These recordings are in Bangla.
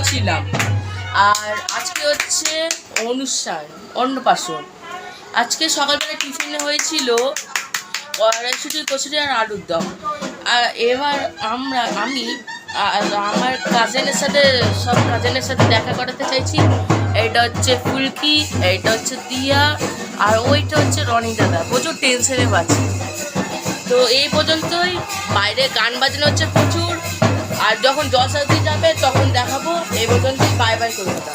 ছিলাম। আর আজকে হচ্ছে অনুষ্ঠান, অন্নপ্রাশন। আজকে সকালবেলা টিফিনে হয়েছিল কড়াইশুঁটি, কচুরি আর আলুর দম। আর এবার আমি আমার সব কাজিনের সাথে দেখা করাতে চাইছি। এইটা হচ্ছে ফুলকি, এইটা হচ্ছে দিয়া, আর ওইটা হচ্ছে রনি দাদা। প্রচুর টেনশনে আছে। তো এই পর্যন্তই। বাইরে গান বাজানো হচ্ছে প্রচুর। আর যখন জলসাদি যাবে তখন দেখাবো। এই পর্যন্ত, বাই বাই কলকাতা।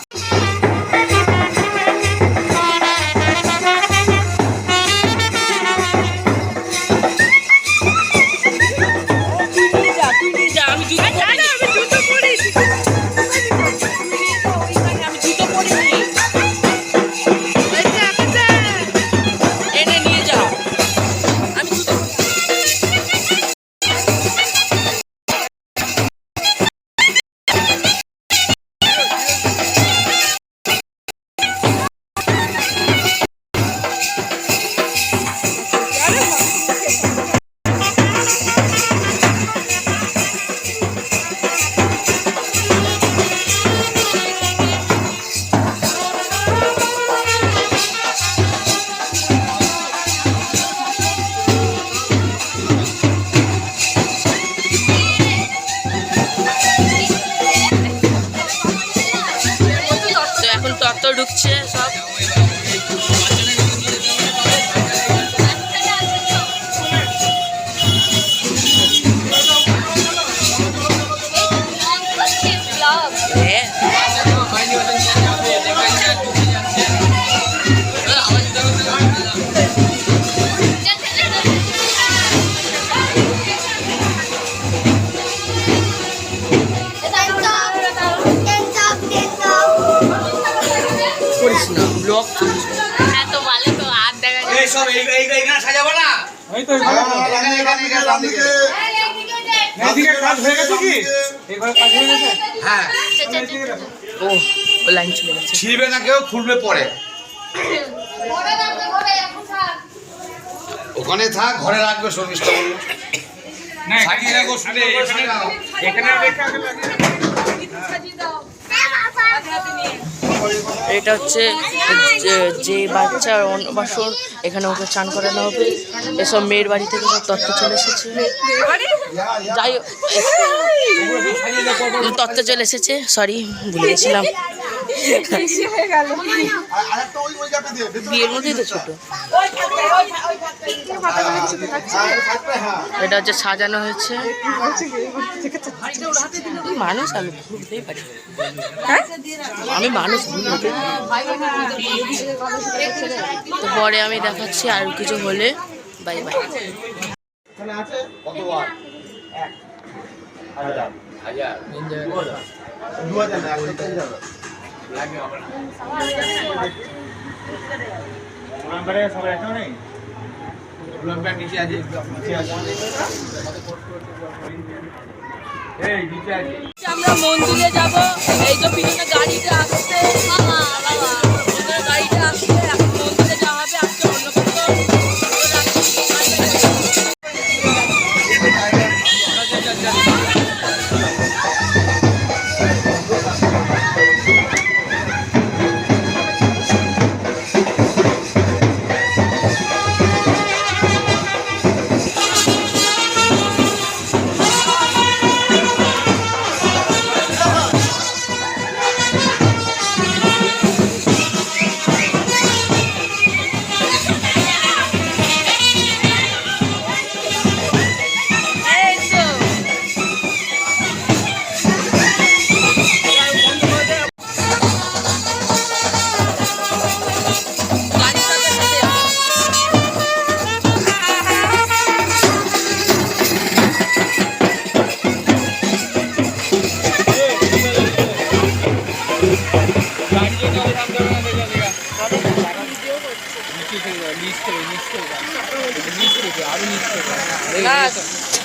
ঢুকছে সব। ছিড়বে না কেউ, খুলবে পরে। ওখানে থাক, ঘরে রাখবে শর্মিষ্ঠা বললো। এটা হচ্ছে যে বাচ্চার অন্নপ্রাশন, এখানে ওকে চান করানো হবে। এসব মেয়ের বাড়ি থেকে সব তত্ত্ব চলে এসেছে। যাই তত্ত্ব চলে এসেছে, সরি ভুলে গেছিলাম। বিয়ের মধ্যেই তো ছোট। এটা হচ্ছে সাজানো হয়েছে। মানুষ আমি ঘুরতেই পারি, আমি মানুষ ঘুরতে। তো পরে আমি দেখাচ্ছি আর কিছু হলে। Bye bye. আমরা মন্দিরে যাব। এই তো পিছনে গাড়িটা আসছে, গাড়িটা আসছে। এখন মন্দিরে যাওয়া হবে। আজকে অন্নপ্রাশন।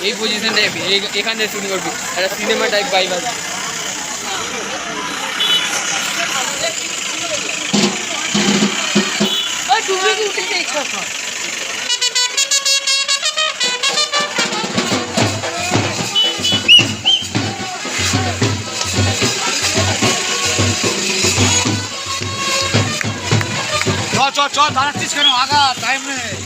এই পজিশনটা এখান থেকে শুরু করবি, একটা সিনেমা টাইপ ভাইব আছে। চল দাঁড়াচ্ছিস কেন? আগা, টাইম নেই।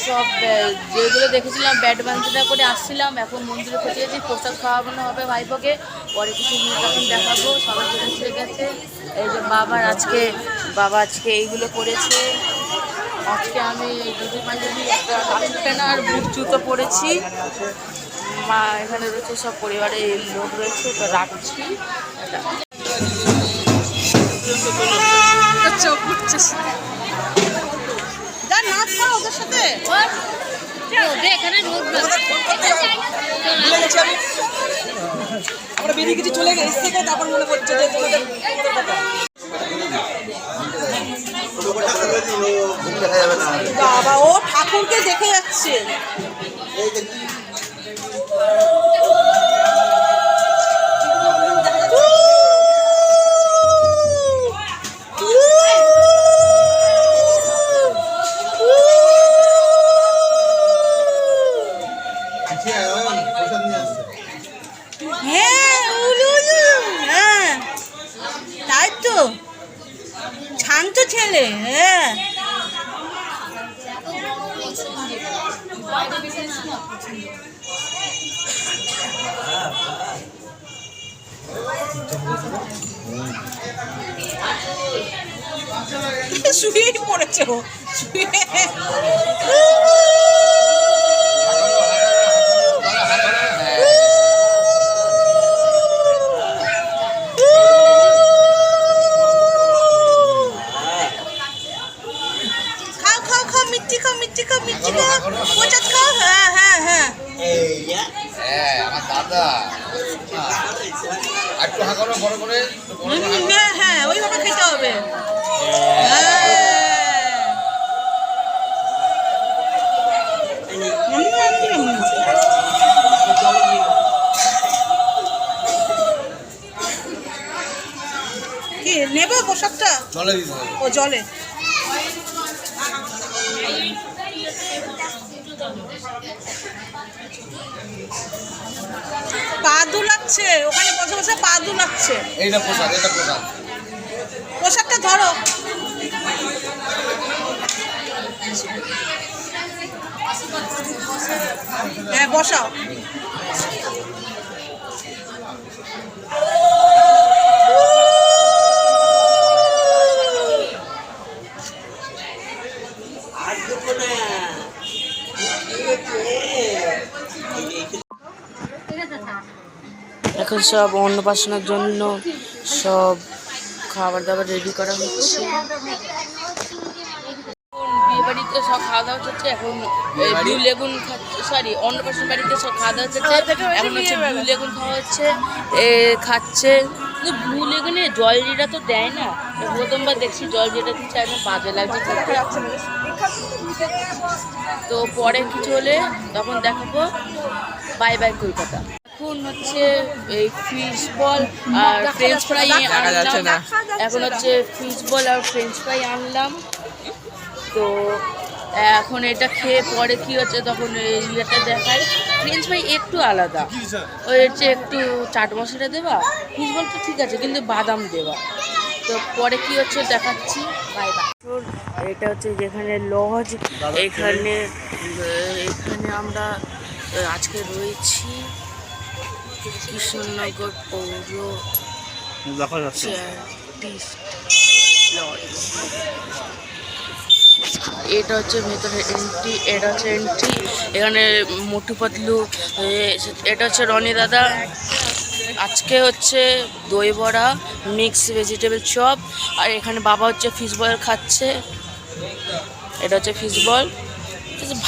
সব যেগুলো দেখেছিলাম ব্যাট বান্ধা করে আসছিলাম, এখন মন্দিরে পৌঁছে গেছি। প্রসাদ খাওয়ানো হবে ভাইপোকে, পরে কিছু তখন দেখাবো। সবাই চলে এসে গেছে। এই যে বাবা আজকে এইগুলো করেছে। আজকে আমি দুটি পাঞ্জাবি, একটা হাফ প্যান্ট আর বুট জুতো পরেছি। মা এখানে রয়েছে, সব পরিবারের লোক রয়েছে, তো রাখছি। চোখ উঠছে, নাচ করো ওদের সাথে। আমরা বেরিয়ে কিছু চলে গেছি, তারপর মনে করছে যে তোমাদের বাবা ও ঠাকুরকে দেখে যাচ্ছে। হ্যাঁ তাই তো, শান্ত ছেলে। হ্যাঁ শুয়েই পড়েছে ও, শুয়ে। হ্যাঁ ওইভাবে খেতে হবে। কি নেবে পোশাকটা? জলে দিতে হবে। ও জলে পা দুলাচ্ছে, ওখানে বসে বসে পা দুলাচ্ছে। এইটা পোশাক, এটা পোশাক। পোশাকটা ধরো। হ্যাঁ বসাও। এখন সব অন্নপ্রাশনের জন্য সব খাবার দাবার রেডি করা হচ্ছে। বিয়ে বাড়িতে সব খাওয়া দাওয়া হচ্ছে। এখন ব্লু লেগুন সরি অন্নপ্রাশন বাড়িতে সব খাওয়া দাওয়া হচ্ছে। এখন হচ্ছে ব্লু লেগুন খাওয়া হচ্ছে, খাচ্ছে। কিন্তু ব্লু লেগুনে জল জিরা তো দেয় না, প্রথমবার দেখছি জল জিরা দিচ্ছে, একদম বাজে লাগছে। তো পরে কিছু হলে তখন দেখাবো। Bye bye Kolkata. এখন হচ্ছে এই ফিশ বল আর ফ্রেঞ্চ ফ্রাই আনলাম। এখন হচ্ছে ফিশ বল আর ফ্রেঞ্চ ফ্রাই আনলাম। তো এখন এটা খেয়ে পরে কি হচ্ছে তখন ইয়েটা দেখায়। ফ্রেঞ্চ ফ্রাই একটু আলাদা, ওই হচ্ছে একটু চাট মশলা দেওয়া। ফিশ বল তো ঠিক আছে, কিন্তু বাদাম দেওয়া। তো পরে কি হচ্ছে দেখাচ্ছি। Bye bye. এটা হচ্ছে যেখানে লজ, এখানে আমরা আজকে রয়েছি। কৃষ্ণনগর পৌর দেখা যাচ্ছে। এটা হচ্ছে ভেতরে এন্ট্রি, এটা হচ্ছে এন্ট্রি। এখানে মোটু পাতলু, এটা হচ্ছে রনি দাদা। আজকে হচ্ছে দই বড়া, মিক্স ভেজিটেবল চপ, আর এখানে বাবা হচ্ছে ফিশ বল খাচ্ছে। এটা হচ্ছে ফিশ বল,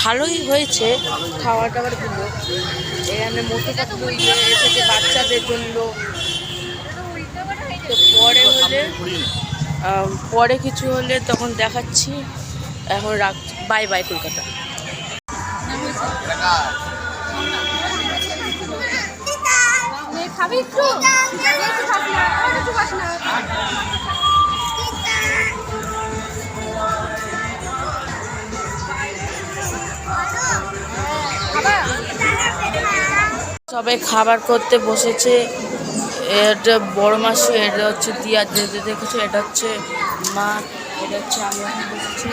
ভালোই হয়েছে খাওয়া দাওয়ারগুলো। এখানে মোটু পাতলু এসেছে বাচ্চাদের জন্য। তো পরে কিছু হলে তখন দেখাচ্ছি। এখন রাখ, বাই বাই কলকাতা। খাবি একটু খাস না একটু খাস না সবাই খাবার করতে বসেছে। এটা বড় মাসি, এটা হচ্ছে দিয়া যেতে দেখেছো, এটা হচ্ছে মা, এটা হচ্ছে আমি এখন বসেছি।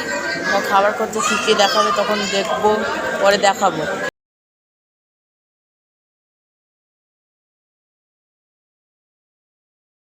খাবার করতে কী কী দেখাবে তখন দেখবো, পরে দেখাবো।